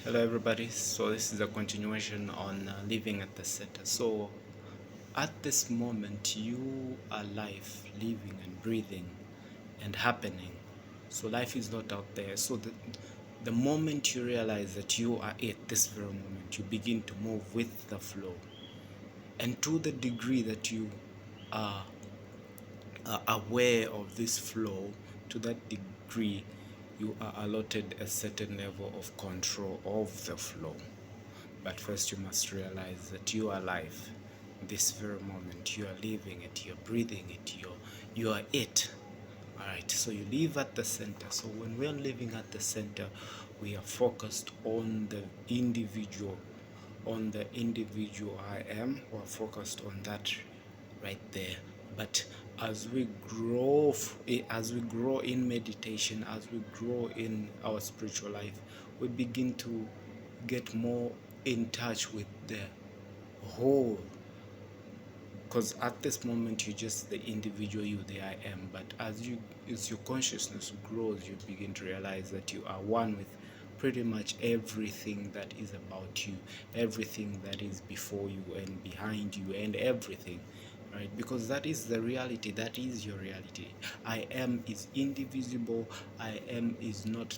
Hello everybody, so this is a continuation on living at the center. So at this moment you are life, living and breathing and happening. So life is not out there. So the moment you realize that you are it, this very moment, you begin to move with the flow. And to the degree that you are aware of this flow, to that degree you are allotted a certain level of control of the flow. But first you must realize that you are alive. This very moment, you are living it, you're breathing it, you are it. Alright, so you live at the center. So when we are living at the center, we are focused on the individual, I am. We're focused on that right there. But as we grow in meditation, as we grow in our spiritual life, we begin to get more in touch with the whole, because at this moment you're just the individual you, the I am. But as your consciousness grows, you begin to realize that you are one with pretty much everything that is about you, everything that is before you and behind you, and everything, right? Because that is the reality, that is your reality. I am is indivisible. I am is not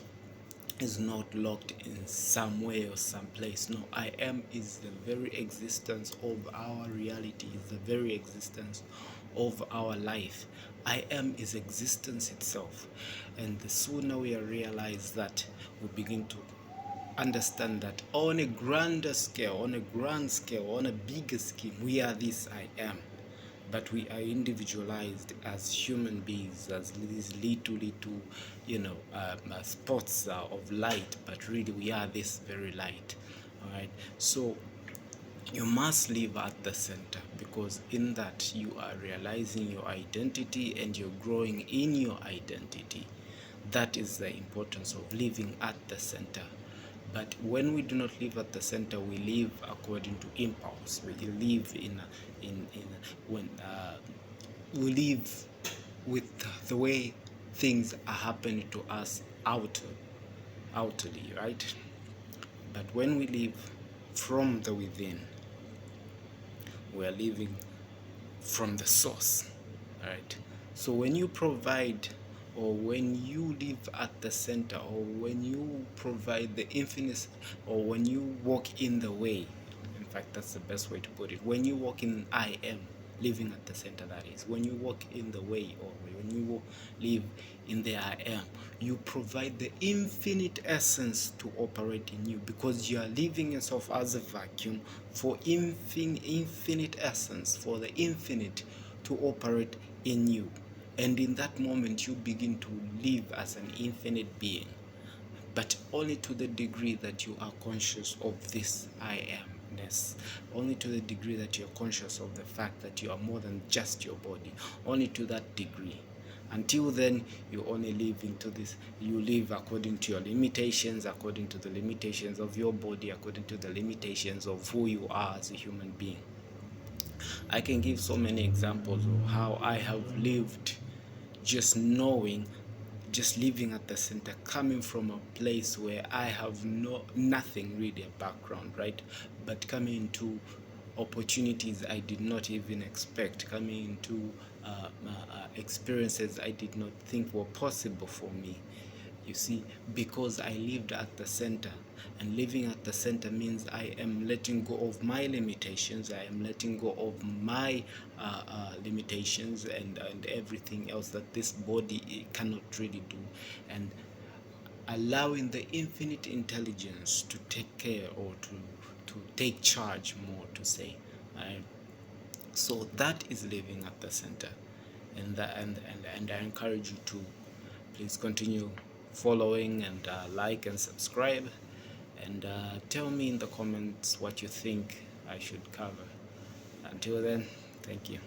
locked in some way or some place. No, I am is the very existence of our reality, is the very existence of our life. I am is existence itself. And the sooner we realize that, we begin to understand that on a grander scale, on a grand scale, on a bigger scheme, we are this I am. But we are individualized as human beings, as these little spots of light, but really we are this very light. All right, so you must live at the center, because in that you are realizing your identity and you're growing in your identity. That is the importance of living at the center. But when we do not live at the center, we live according to impulse. We live when we live with the way things are happening to us outwardly, right? But when we live from the within, we are living from the source, right? So when you provide, or when you live at the center, or when you provide the infinite, or when you walk in the way, in fact that's the best way to put it, when you walk in I am, living at the center, that is, when you walk in the way, or when you live in the I am, you provide the infinite essence to operate in you, because you are living yourself as a vacuum for infinite essence, for the infinite to operate in you. And in that moment you begin to live as an infinite being, but only to the degree that you are conscious of this I amness, only to the degree that you're conscious of the fact that you are more than just your body, only to that degree. Until then, you only live into this, you live according to your limitations, according to the limitations of your body, according to the limitations of who you are as a human being. I can give so many examples of how I have lived just knowing, just living at the center, coming from a place where I have nothing really a background, right? But coming into opportunities I did not even expect, coming into experiences I did not think were possible for me. You see, because I lived at the center, and living at the center means I am letting go of my limitations, I am letting go of my limitations and everything else that this body cannot really do, and allowing the infinite intelligence to take care, or to take charge, more to say. Right? So that is living at the center, and I encourage you to please continue following, and like and subscribe, and tell me in the comments what you think I should cover. Until then, thank you.